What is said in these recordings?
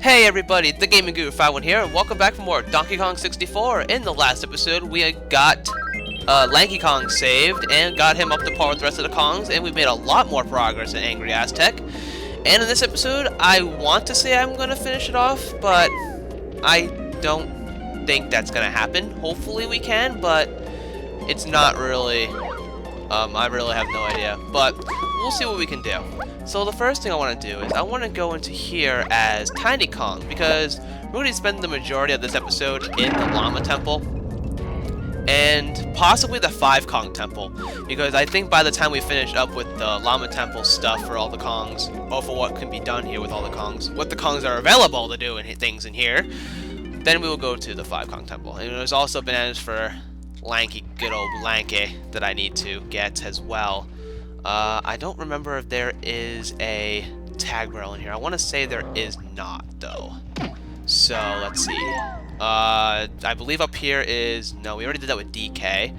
Hey everybody, the Gaming Guru 51 here, and welcome back for more Donkey Kong 64. In the last episode, we got Lanky Kong saved and got him up to par with the rest of the Kongs, and we made a lot more progress in Angry Aztec. And in this episode, I want to say I'm going to finish it off, but I don't think that's going to happen. Hopefully we can, but it's not really. I really have no idea, but we'll see what we can do. So the first thing I want to do is I want to go into here as Tiny Kong, because we're going to spend the majority of this episode in the Llama Temple and possibly the 5 Kong Temple, because I think by the time we finish up with the Llama Temple stuff for all the Kongs, or for what can be done here with all the Kongs, what the Kongs are available to do and things in here, then we will go to the 5 Kong Temple. And there's also bananas for Lanky, good old Lanky, that I need to get as well. I don't remember if there is a tag barrel in here. I want to say there is not, though. So, let's see. I believe up here is... No, we already did that with DK.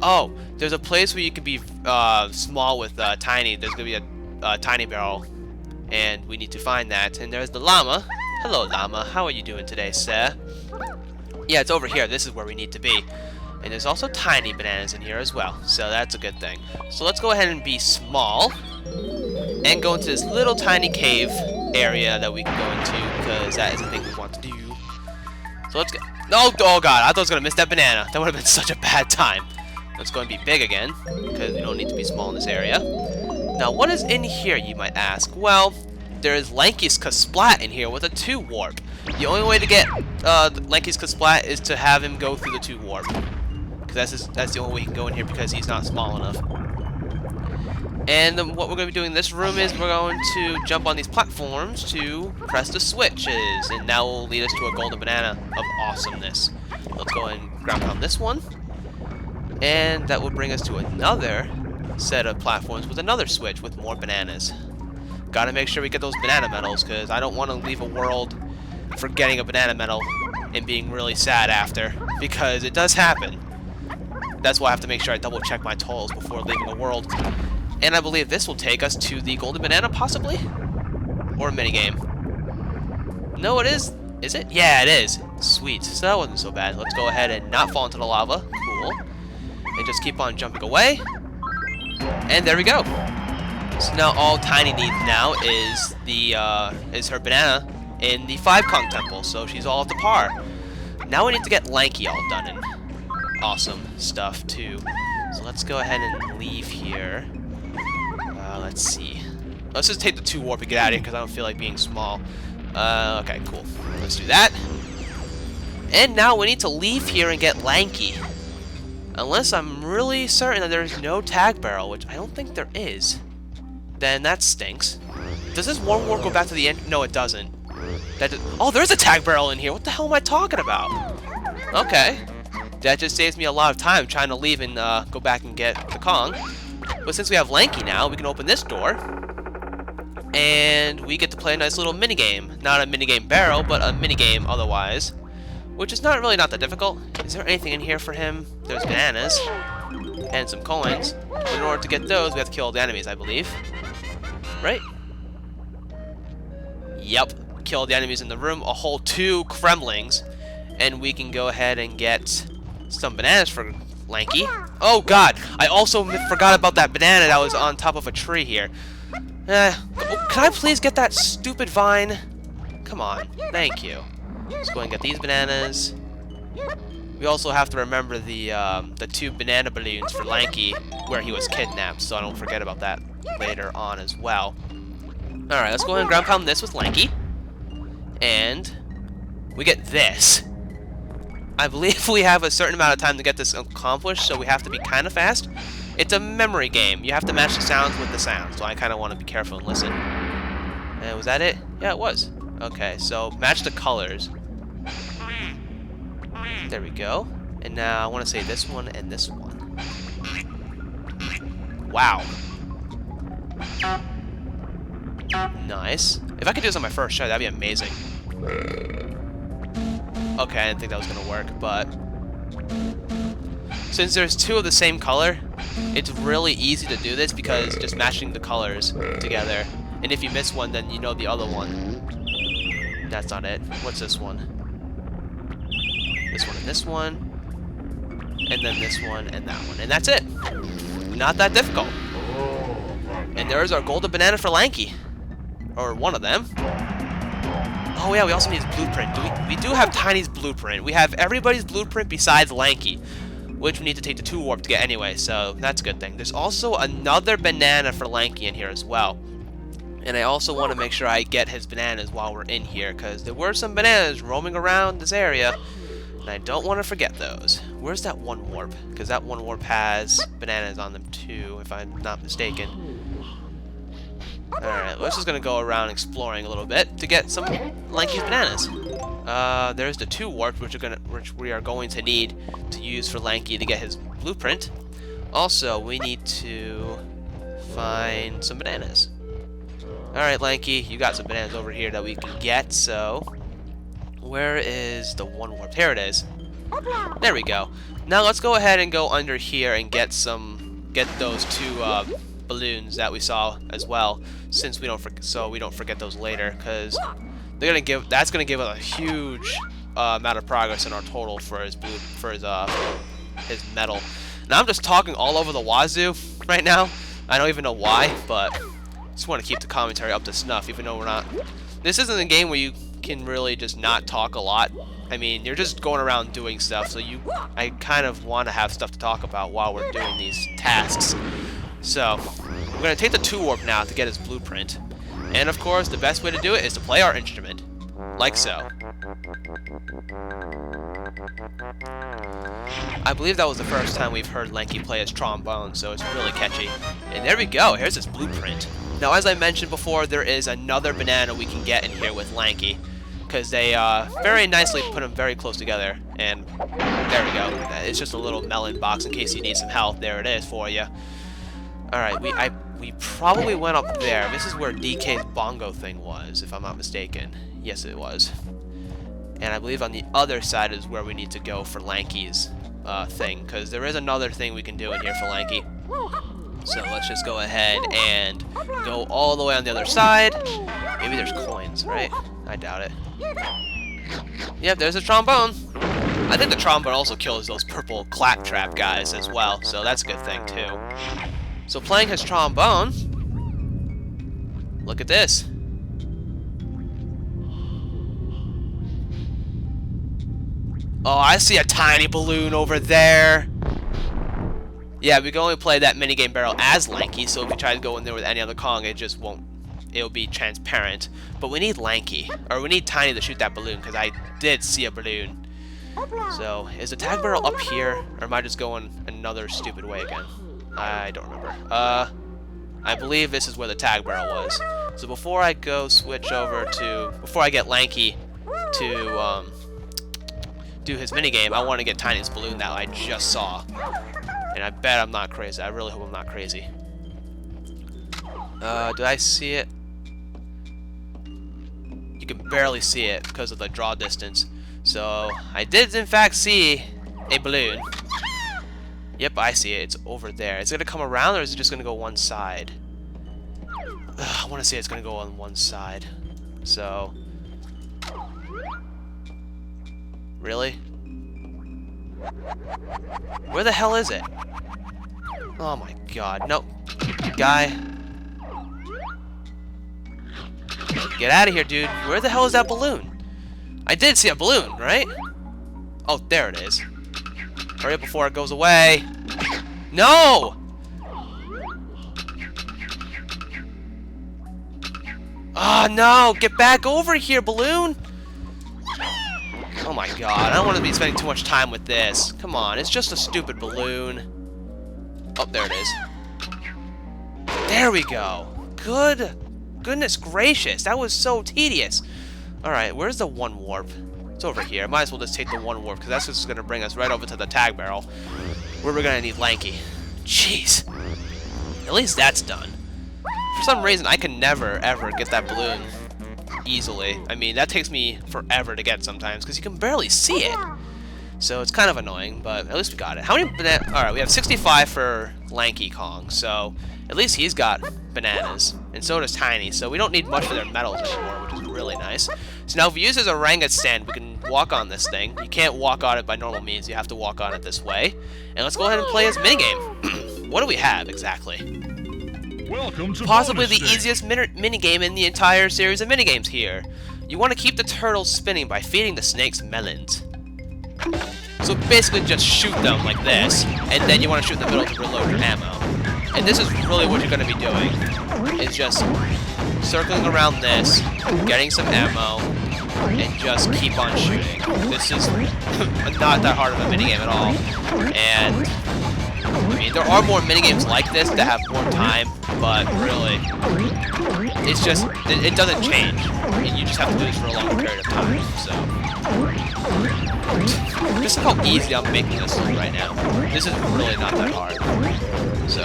Oh, there's a place where you can be small with tiny. There's going to be a tiny barrel, and we need to find that. And there's the llama. Hello, llama. How are you doing today, sir? Yeah, it's over here. This is where we need to be. And there's also tiny bananas in here as well, so that's a good thing. So let's go ahead and be small and go into this little tiny cave area that we can go into, because that is the thing we want to do. So let's go. Oh god, I thought I was going to miss that banana. That would have been such a bad time. Let's go and be big again, because we don't need to be small in this area. Now, what is in here, you might ask? Well, there's Lanky's Kasplat in here with a 2 warp. The only way to get Lanky's Kasplat is to have him go through the 2 warp. That's the only way he can go in here, because he's not small enough. And what we're going to be doing in this room is we're going to jump on these platforms to press the switches, and that will lead us to a golden banana of awesomeness. Let's go and ground pound this one, and that will bring us to another set of platforms with another switch with more bananas. Gotta make sure we get those banana medals, because I don't want to leave a world for getting a banana medal and being really sad after, because it does happen. That's why I have to make sure I double check my totals before leaving the world. And I believe this will take us to the golden banana, possibly? Or a minigame. No, it is. Is it? Yeah, it is. Sweet. So that wasn't so bad. Let's go ahead and not fall into the lava. Cool. And just keep on jumping away. And there we go. So now all Tiny needs now is her banana in the 5 Kong Temple. So she's all up to par. Now we need to get Lanky all done and awesome stuff too. So let's go ahead and leave here. Let's see. Let's just take the 2 warp and get out of here, because I don't feel like being small. Okay, cool. Let's do that. And now we need to leave here and get Lanky. Unless I'm really certain that there's no tag barrel, which I don't think there is. Then that stinks. Does this 1 warp go back to the end? No, it doesn't. Oh, there's a tag barrel in here. What the hell am I talking about? Okay. That just saves me a lot of time trying to leave and go back and get the Kong. But since we have Lanky now, we can open this door. And we get to play a nice little minigame. Not a minigame barrel, but a minigame otherwise. Which is not that difficult. Is there anything in here for him? There's bananas. And some coins. But in order to get those, we have to kill all the enemies, I believe. Right? Yep. Kill the enemies in the room. A whole 2 Kremlings. And we can go ahead and get some bananas for Lanky. Oh god, I also forgot about that banana that was on top of a tree here. Can I please get that stupid vine? Come on, thank you. Let's go and get these bananas. We also have to remember the 2 banana balloons for Lanky where he was kidnapped, so I don't forget about that later on as well. Alright, let's go ahead and ground pound this with Lanky. And we get this. I believe we have a certain amount of time to get this accomplished, so we have to be kind of fast. It's a memory game. You have to match the sounds with the sounds, so I kind of want to be careful and listen. And was that it? Yeah, it was. Okay, so match the colors. There we go. And now I want to say this one and this one. Wow. Nice. If I could do this on my first try, that'd be amazing. Okay, I didn't think that was going to work, but since there's 2 of the same color, it's really easy to do this, because just matching the colors together, and if you miss one, then you know the other one. That's not it. What's this one? This one and this one. And then this one and that one. And that's it. Not that difficult. And there's our golden banana for Lanky. Or one of them. Oh yeah, we also need his blueprint. We do have Tiny's blueprint. We have everybody's blueprint besides Lanky, which we need to take the 2 warp to get anyway, so that's a good thing. There's also another banana for Lanky in here as well. And I also want to make sure I get his bananas while we're in here, because there were some bananas roaming around this area, and I don't want to forget those. Where's that 1 warp? Because that 1 warp has bananas on them too, if I'm not mistaken. Alright, we're just going to go around exploring a little bit to get some Lanky's bananas. There's the 2 warp, which we are going to need to use for Lanky to get his blueprint. Also, we need to find some bananas. Alright, Lanky, you got some bananas over here that we can get, so... Where is the 1 warp? Here it is. There we go. Now let's go ahead and go under here and get those 2 balloons that we saw as well, since we don't forget those later, because that's gonna give us a huge amount of progress in our total for his metal. Now I'm just talking all over the wazoo right now. I don't even know why, but just want to keep the commentary up to snuff, even though we're not. This isn't a game where you can really just not talk a lot. I mean, you're just going around doing stuff, so I kind of want to have stuff to talk about while we're doing these tasks. So, we're going to take the 2 warp now to get his blueprint. And of course, the best way to do it is to play our instrument. Like so. I believe that was the first time we've heard Lanky play his trombone, so it's really catchy. And there we go, here's his blueprint. Now, as I mentioned before, there is another banana we can get in here with Lanky, because they very nicely put them very close together. And there we go. It's just a little melon box in case you need some help. There it is for you. Alright, we probably went up there. This is where DK's bongo thing was, if I'm not mistaken. Yes, it was. And I believe on the other side is where we need to go for Lanky's thing, because there is another thing we can do in here for Lanky. So let's just go ahead and go all the way on the other side. Maybe there's coins, right? I doubt it. Yep, there's a trombone. I think the trombone also kills those purple claptrap guys as well, so that's a good thing too. So playing his trombone, look at this. Oh, I see a tiny balloon over there. Yeah, we can only play that minigame barrel as Lanky, so if we try to go in there with any other Kong, it just won't. It'll be transparent. But we need Lanky, or we need Tiny to shoot that balloon, because I did see a balloon. So, is the tag barrel up here, or am I just going another stupid way again? I don't remember. I believe this is where the tag barrel was. So before I go before I get Lanky to do his minigame, I want to get Tiny's balloon that I just saw. And I bet I'm not crazy. I really hope I'm not crazy. Do I see it? You can barely see it because of the draw distance. So, I did in fact see a balloon. Yep, I see it. It's over there. Is it going to come around, or is it just going to go one side? I want to say it's going to go on one side. So... Really? Where the hell is it? Oh my god. No. Guy. Get out of here, dude. Where the hell is that balloon? I did see a balloon, right? Oh, there it is. Hurry up before it goes away. No! Oh no! Get back over here, balloon! Oh my god, I don't want to be spending too much time with this. Come on, it's just a stupid balloon. Oh, there it is. There we go. Goodness gracious, that was so tedious. Alright, where's the 1 warp? It's over here. Might as well just take the 1 warp, because that's just going to bring us right over to the tag barrel, where we're going to need Lanky. Jeez. At least that's done. For some reason, I can never, ever get that balloon easily. I mean, that takes me forever to get sometimes, because you can barely see it. So it's kind of annoying, but at least we got it. How many bananas? Alright, we have 65 for Lanky Kong, so at least he's got bananas. And so does Tiny, so we don't need much for their metals anymore, which is really really nice. So now if we use as a orangutan, we can walk on this thing. You can't walk on it by normal means, you have to walk on it this way. And let's go ahead and play this minigame. What do we have exactly? Welcome to Possibly the bonus easiest minigame in the entire series of minigames here. You want to keep the turtles spinning by feeding the snakes melons. So basically just shoot them like this, and then you want to shoot in the middle to reload your ammo. And this is really what you're going to be doing, is just circling around this, getting some ammo, and just keep on shooting. This is not that hard of a minigame at all. And I mean, there are more minigames like this that have more time, but really, it's just, it doesn't change. And you just have to do this for a long period of time, so. Just look how easy I'm making this right now. This is really not that hard. So,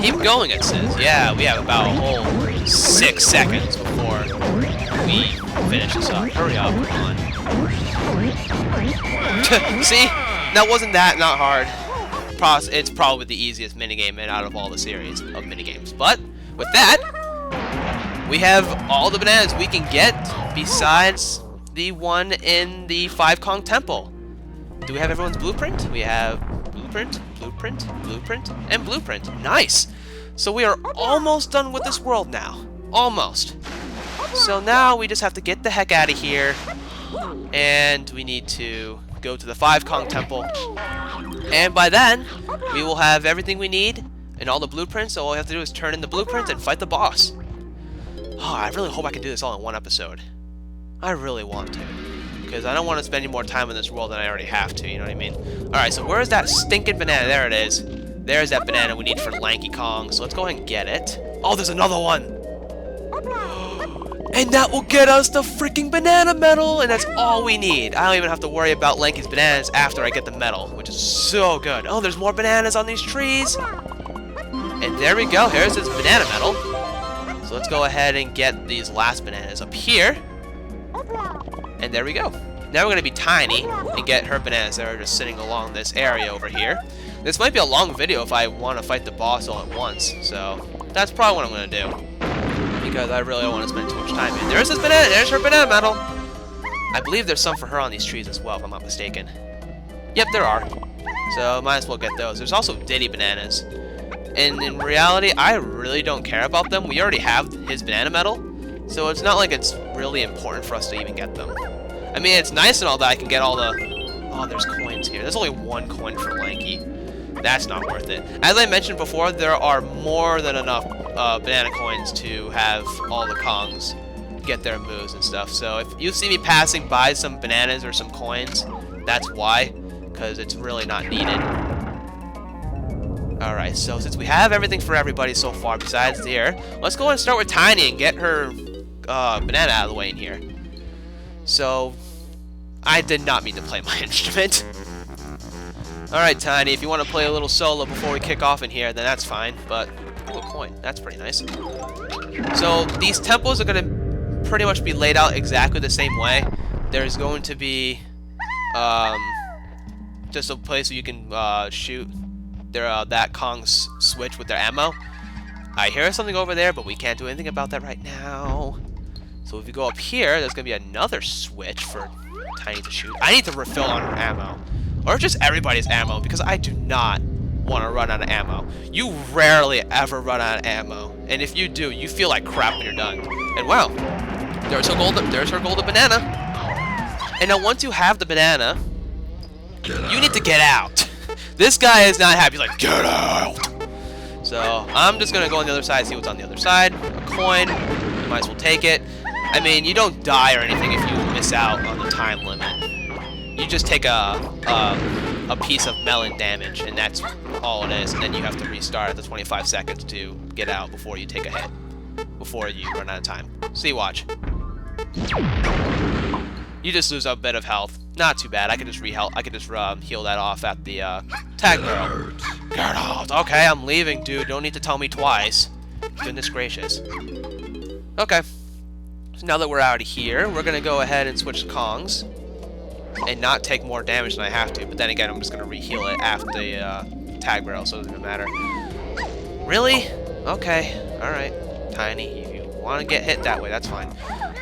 keep going, it says. Yeah, we have about a whole 6 seconds before we finish this up. Hurry up, come on. See? That wasn't not hard. It's probably the easiest minigame out of all the series of minigames. But, with that, we have all the bananas we can get besides the one in the 5 Kong Temple. Do we have everyone's blueprint? We have blueprint, blueprint, blueprint, and blueprint. Nice! So we are almost done with this world now. Almost. So now we just have to get the heck out of here. And we need to go to the 5 Kong Temple. And by then, we will have everything we need and all the blueprints, so all we have to do is turn in the blueprints and fight the boss. Oh, I really hope I can do this all in one episode. I really want to, because I don't want to spend any more time in this world than I already have to, you know what I mean? Alright, so where's that stinking banana? There it is. There's that banana we need for Lanky Kong, so let's go ahead and get it. Oh, there's another one! And that will get us the freaking banana medal, and that's all we need. I don't even have to worry about Lanky's bananas after I get the medal, which is so good. Oh, there's more bananas on these trees! And there we go, here's his banana medal. So let's go ahead and get these last bananas up here. And there we go. Now we're going to be Tiny and get her bananas that are just sitting along this area over here. This might be a long video if I want to fight the boss all at once, so that's probably what I'm going to do. Because I really don't want to spend too much time in. There's this banana, there's her banana medal. I believe there's some for her on these trees as well, if I'm not mistaken. Yep, there are. So might as well get those. There's also Diddy bananas. And in reality, I really don't care about them. We already have his banana medal. So it's not like it's really important for us to even get them. I mean, it's nice and all that I can get all the... Oh, there's coins here. There's only 1 coin for Lanky. That's not worth it. As I mentioned before, there are more than enough banana coins to have all the Kongs get their moves and stuff. So if you see me passing by some bananas or some coins, that's why. Because it's really not needed. Alright, so since we have everything for everybody so far besides there, let's go and start with Tiny and get her banana out of the way in here. So, I did not mean to play my instrument. Alright, Tiny, if you want to play a little solo before we kick off in here, then that's fine. But, ooh, a coin. That's pretty nice. So, these temples are going to pretty much be laid out exactly the same way. There's going to be just a place where you can shoot their that Kong's switch with their ammo. I hear something over there, but we can't do anything about that right now. So if you go up here, there's gonna be another switch for Tiny to shoot. I need to refill on her ammo, or just everybody's ammo, because I do not want to run out of ammo. You rarely ever run out of ammo, and if you do, you feel like crap when you're done. And wow, there's her golden banana. And now once you have the banana, you need to get out. This guy is not happy. He's like, get out! So, I'm just gonna go on the other side, see what's on the other side. A coin. You might as well take it. I mean, you don't die or anything if you miss out on the time limit. You just take a piece of melon damage, and that's all it is. And then you have to restart at the 25 seconds to get out before you take a hit. Before you run out of time. See, watch. You just lose a bit of health. Not too bad. I could just heal that off at the tag barrel. Geralt. Okay, I'm leaving, dude. Don't need to tell me twice. Goodness gracious. Okay. So now that we're out of here, we're gonna go ahead and switch to Kongs and not take more damage than I have to. But then again, I'm just gonna reheal it after the tag barrel, so it doesn't matter. Really? Okay. All right. Tiny. If you want to get hit that way, that's fine.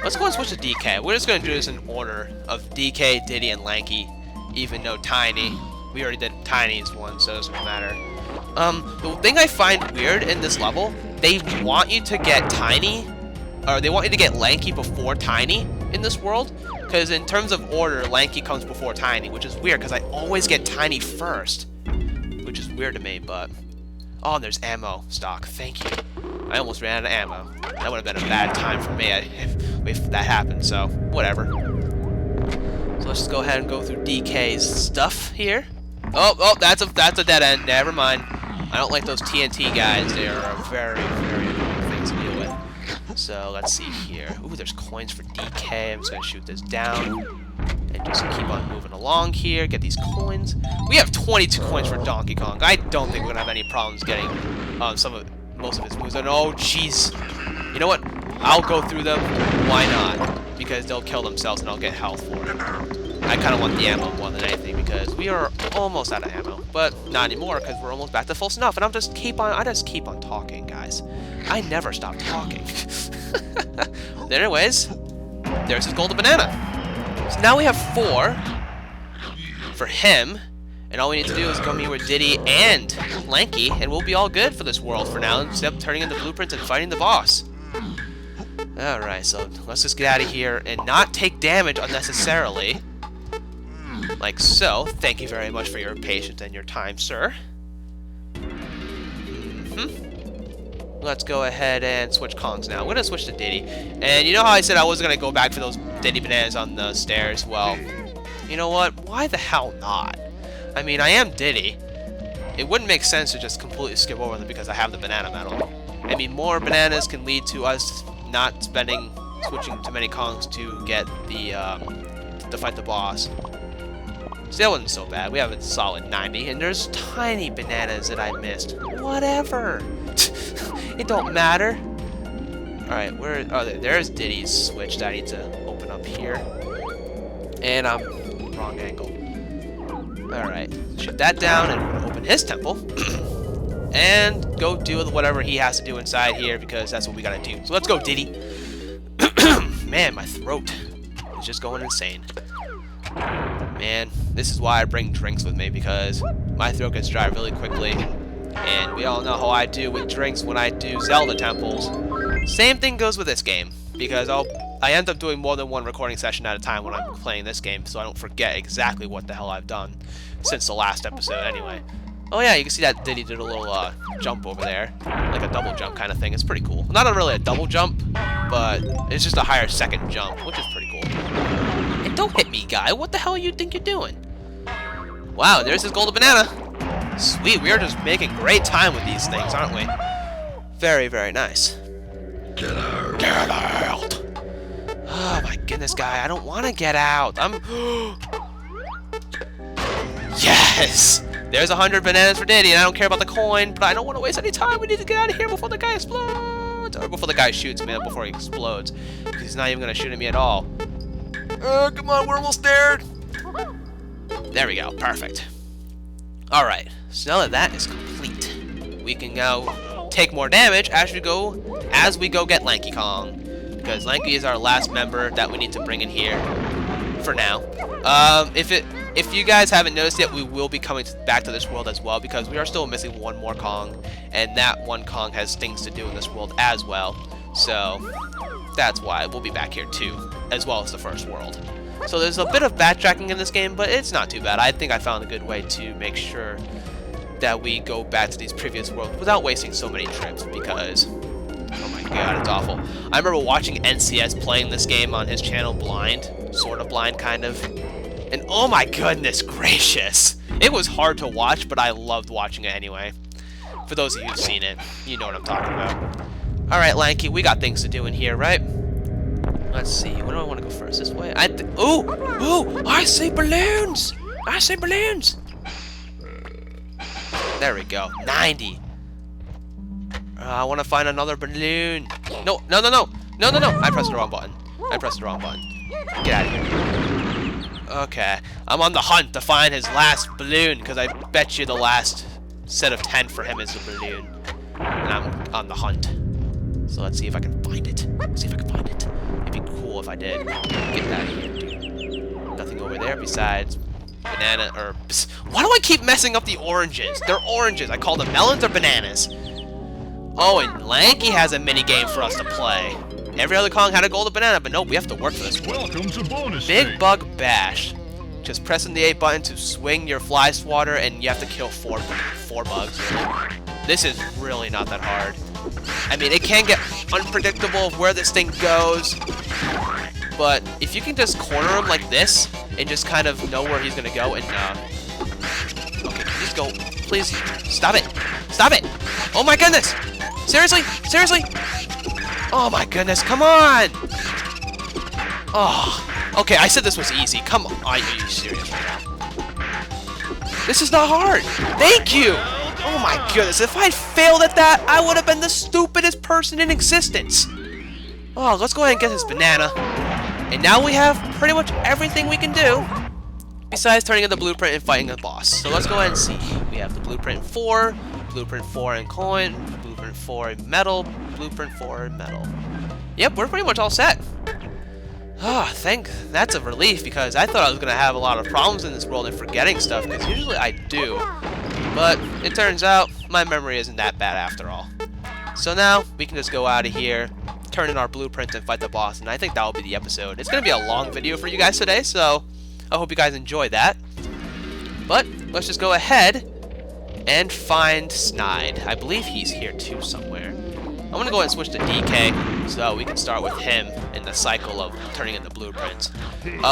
Let's go and switch to DK. We're just going to do this in order of DK, Diddy, and Lanky, even though Tiny. We already did Tiny's one, so it doesn't matter. The thing I find weird in this level, they want you to get Tiny, or they want you to get Lanky before Tiny in this world, because in terms of order, Lanky comes before Tiny, which is weird, because I always get Tiny first, which is weird to me, but... Oh, and there's ammo stock. Thank you. I almost ran out of ammo. That would have been a bad time for me if that happened, so whatever. So let's just go ahead and go through DK's stuff here. Oh, that's a dead end. Never mind. I don't like those TNT guys. They are a very, very annoying thing to deal with. So let's see here. Ooh, there's coins for DK. I'm just gonna shoot this down and just keep on moving along here. Get these coins. We have 22 coins for Donkey Kong. I don't think we're gonna have any problems getting most of his moves. And oh, jeez. You know what? I'll go through them. Why not? Because they'll kill themselves and I'll get health for it. I kind of want the ammo more than anything because we are almost out of ammo, but not anymore because we're almost back to full snuff. And I just keep on talking, guys. I never stop talking. Anyways, there's his golden banana. So now we have 4 for him, and all we need to do is come here with Diddy and Lanky, and we'll be all good for this world for now, except turning in the blueprints and fighting the boss. Alright, so let's just get out of here and not take damage unnecessarily. Like so. Thank you very much for your patience and your time, sir. Let's go ahead and switch Kongs now. We're going to switch to Diddy. And you know how I said I wasn't going to go back for those Diddy bananas on the stairs? Well, you know what? Why the hell not? I mean, I am Diddy. It wouldn't make sense to just completely skip over them because I have the banana medal. I mean, more bananas can lead to us not switching too many Kongs to get to fight the boss. Still wasn't so bad. We have a solid 90, and there's tiny bananas that I missed. Whatever. It don't matter. Alright, where... Oh, there's Diddy's switch that I need to open up here. And I'm wrong angle. Alright, shoot that down and open his temple. And go do whatever he has to do inside here, because that's what we gotta do. So let's go, Diddy. Man, my throat is just going insane. Man, this is why I bring drinks with me, because my throat gets dry really quickly. And we all know how I do with drinks when I do Zelda temples. Same thing goes with this game, because I end up doing more than one recording session at a time when I'm playing this game, so I don't forget exactly what the hell I've done since the last episode anyway. Oh yeah, you can see that Diddy did a little jump over there, like a double jump kind of thing. It's pretty cool. Not really a double jump, but it's just a higher second jump, which is pretty cool. And don't hit me, guy. What the hell you think you're doing? Wow, there's his golden banana. Sweet, we are just making great time with these things, aren't we? Very, very nice. Get out. Get out! Oh my goodness, guy, I don't want to get out. Yes! There's 100 bananas for Diddy, and I don't care about the coin, but I don't want to waste any time. We need to get out of here before the guy explodes. Or before the guy shoots me, before he explodes. Because he's not even going to shoot at me at all. Come on, we're almost there. There we go, perfect. Alright, so now that that is complete, we can now take more damage as we go get Lanky Kong. Because Lanky is our last member that we need to bring in here for now. If you guys haven't noticed yet, we will be coming back to this world as well, because we are still missing one more Kong, and that one Kong has things to do in this world as well. So that's why we'll be back here too, as well as the first world. So there's a bit of backtracking in this game, but it's not too bad. I think I found a good way to make sure that we go back to these previous worlds without wasting so many trips, because oh my god, it's awful. I remember watching NCS playing this game on his channel blind, sort of blind, kind of. And oh my goodness gracious! It was hard to watch, but I loved watching it anyway. For those of you who've seen it, you know what I'm talking about. Alright, Lanky, we got things to do in here, right? Let's see, where do I want to go first? This way? Ooh! I see balloons! I see balloons! There we go. 90. I want to find another balloon. No! I pressed the wrong button. Get out of here. Okay. I'm on the hunt to find his last balloon, because I bet you the last set of 10 for him is a balloon. And I'm on the hunt. So let's see if I can find it. Let's see if I can find it. It'd be cool if I did. Get out of here, dude. Nothing over there besides banana, or... Why do I keep messing up the oranges? They're oranges. I call them melons or bananas. Oh, and Lanky has a mini game for us to play. Every other Kong had a golden banana, but nope, we have to work for this one. Welcome to bonus Big stage. Bug Bash. Just pressing the A button to swing your fly swatter, and you have to kill four bugs. This is really not that hard. I mean, it can get unpredictable of where this thing goes, but if you can just corner him like this and just kind of know where he's gonna go, and okay, please go, please stop it, stop it! Oh my goodness! Seriously, seriously! Oh my goodness, come on! Oh, okay, I said this was easy. Come on, are you serious right now? This is not hard. Thank you. Oh my goodness, if I failed at that, I would have been the stupidest person in existence. Oh, let's go ahead and get this banana. And now we have pretty much everything we can do, besides turning in the blueprint and fighting the boss. So let's go ahead and see. We have the blueprint 4, blueprint 4 in coin, blueprint 4 in metal, blueprint 4 in metal. Yep, we're pretty much all set. Ah, that's a relief, because I thought I was going to have a lot of problems in this world and forgetting stuff, because usually I do. But it turns out my memory isn't that bad after all. So now we can just go out of here, turn in our blueprint, and fight the boss, and I think that will be the episode. It's going to be a long video for you guys today, so I hope you guys enjoy that. But let's just go ahead and find Snide. I believe he's here too somewhere. I'm going to go ahead and switch to DK so we can start with him in the cycle of turning in the blueprints.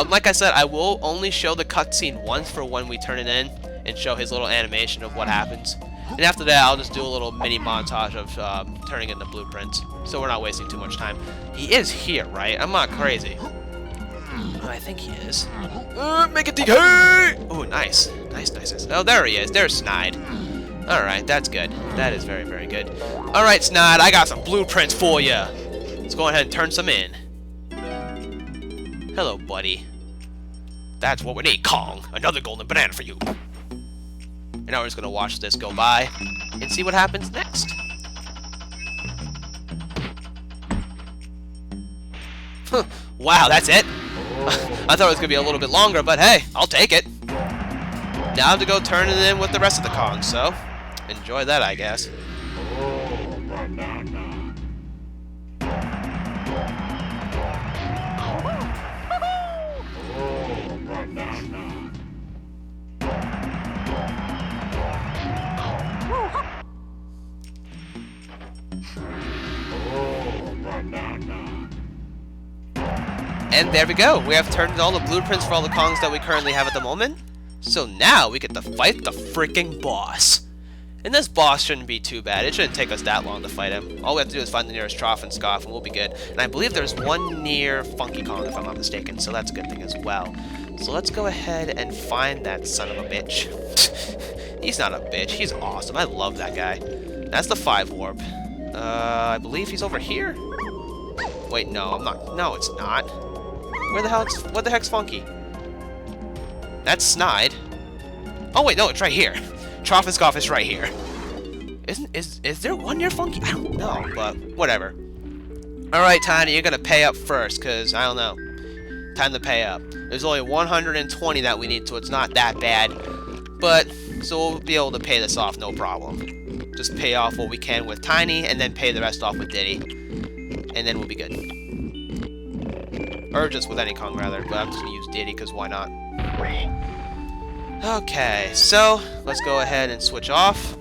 Like I said, I will only show the cutscene once for when we turn it in and show his little animation of what happens. And after that, I'll just do a little mini montage of turning in the blueprints, so we're not wasting too much time. He is here, right? I'm not crazy. I think he is. Make it DK! Oh, nice. Nice, nice, nice. Oh, there he is. There's Snide. Alright, that's good. That is very, very good. Alright, Snide, I got some blueprints for you. Let's go ahead and turn some in. Hello, buddy. That's what we need, Kong. Another golden banana for you. And now we're just going to watch this go by and see what happens next. Wow, that's it? I thought it was going to be a little bit longer, but hey, I'll take it. Now I have to go turn it in with the rest of the Kongs, so enjoy that, I guess. And there we go. We have turned in all the blueprints for all the Kongs that we currently have at the moment. So now we get to fight the freaking boss. And this boss shouldn't be too bad. It shouldn't take us that long to fight him. All we have to do is find the nearest Trough and Scoff and we'll be good. And I believe there's one near Funky Kong if I'm not mistaken, so that's a good thing as well. So let's go ahead and find that son of a bitch. He's not a bitch. He's awesome. I love that guy. That's the 5 warp. I believe he's over here? Wait, no, I'm not. No, it's not. What the heck's Funky? That's Snide. Oh wait, no, it's right here. Trough and Scoff is right here. Is there one near Funky? I don't know, but whatever. Alright, Tiny, you're gonna pay up first, cause I don't know. Time to pay up. There's only 120 that we need, so it's not that bad. But so we'll be able to pay this off, no problem. Just pay off what we can with Tiny, and then pay the rest off with Diddy. And then we'll be good. Or just with any Kong, rather, but I'm just gonna use Diddy, because why not? Okay, so let's go ahead and switch off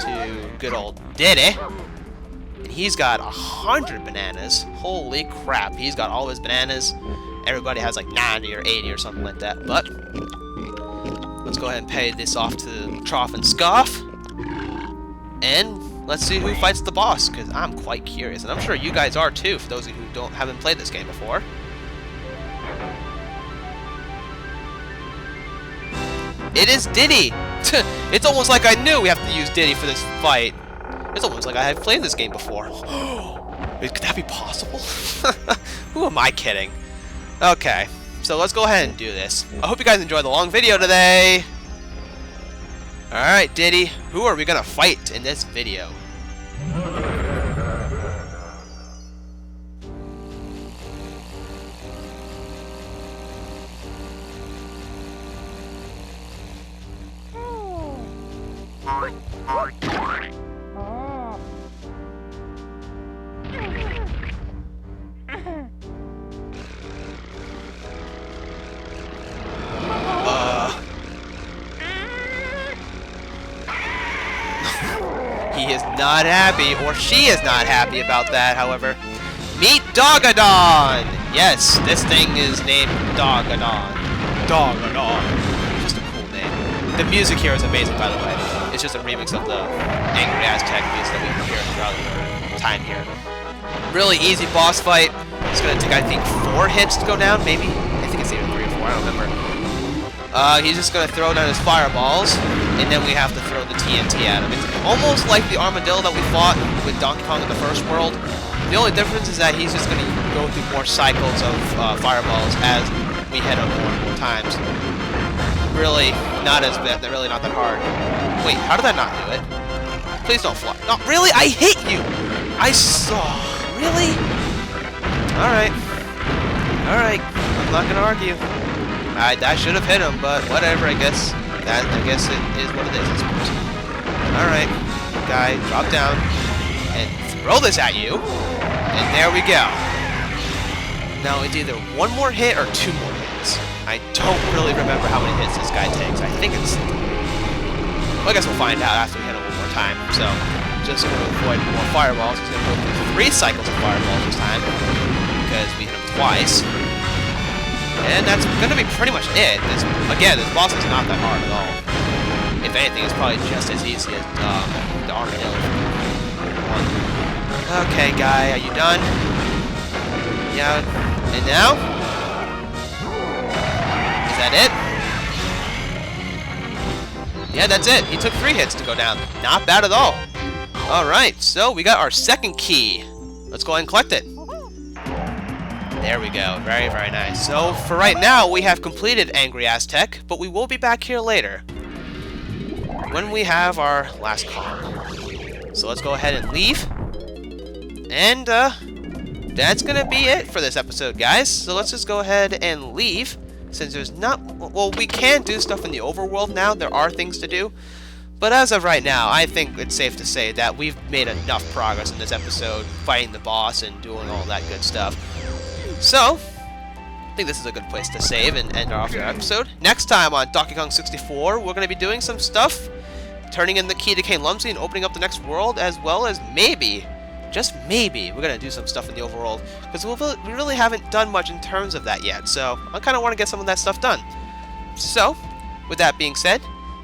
to good old Diddy. And he's got 100 bananas. Holy crap, he's got all his bananas. Everybody has like 90 or 80 or something like that, but let's go ahead and pay this off to Trough and Scoff. And let's see who fights the boss, because I'm quite curious, and I'm sure you guys are too, for those of you who haven't played this game before. It is Diddy! It's almost like I knew we have to use Diddy for this fight. It's almost like I have played this game before. Could that be possible? Who am I kidding? Okay, so let's go ahead and do this. I hope you guys enjoyed the long video today. Alright, Diddy, who are we gonna fight in this video? He is not happy, or she is not happy about that, however. Meet Dogadon! Yes, this thing is named Dogadon. Dogadon. Just a cool name. The music here is amazing, by the way. It's just a remix of the Angry Aztec music that we hear throughout the time here. Really easy boss fight. It's gonna take, I think, 4 hits to go down, maybe? I think it's even 3 or 4, I don't remember. He's just gonna throw down his fireballs, and then we have to throw the TNT at him. It's almost like the armadillo that we fought with Donkey Kong in the first world. The only difference is that he's just gonna go through more cycles of fireballs as we hit him more and more times. Really not as bad. They're really not that hard. Wait, how did that not do it? Please don't fly. No, really? I hit you! I saw. Really? Alright. Alright. I'm not gonna argue. That should have hit him, but whatever, I guess. I guess it is what it is, I suppose. Alright. Guy, drop down. And throw this at you. And there we go. Now it's either 1 more hit or 2 more hits. I don't really remember how many hits this guy takes. I think it's... Well, I guess we'll find out after we hit him 1 more time. So, just going to avoid more fireballs. He's going to go through 3 cycles of fireballs this time. Because we hit him twice. And that's going to be pretty much it. Again, this boss is not that hard at all. If anything, it's probably just as easy as the armadillo one. Okay, guy, are you done? Yeah. And now? Is that it? Yeah, that's it. He took 3 hits to go down. Not bad at all. Alright, so we got our second key. Let's go ahead and collect it. There we go. Very, very nice. So, for right now, we have completed Angry Aztec, but we will be back here later when we have our last Kong. So let's go ahead and leave. And, that's gonna be it for this episode, guys. So let's just go ahead and leave, since there's not... Well, we can do stuff in the overworld now. There are things to do. But as of right now, I think it's safe to say that we've made enough progress in this episode, fighting the boss and doing all that good stuff. So, I think this is a good place to save and end off our episode. Next time on Donkey Kong 64, we're going to be doing some stuff, turning in the key to King Lumsy and opening up the next world, as well as maybe, just maybe, we're going to do some stuff in the overworld, because we really haven't done much in terms of that yet, so I kind of want to get some of that stuff done. So, with that being said,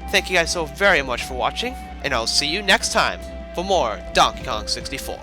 thank you guys so very much for watching, and I'll see you next time for more Donkey Kong 64.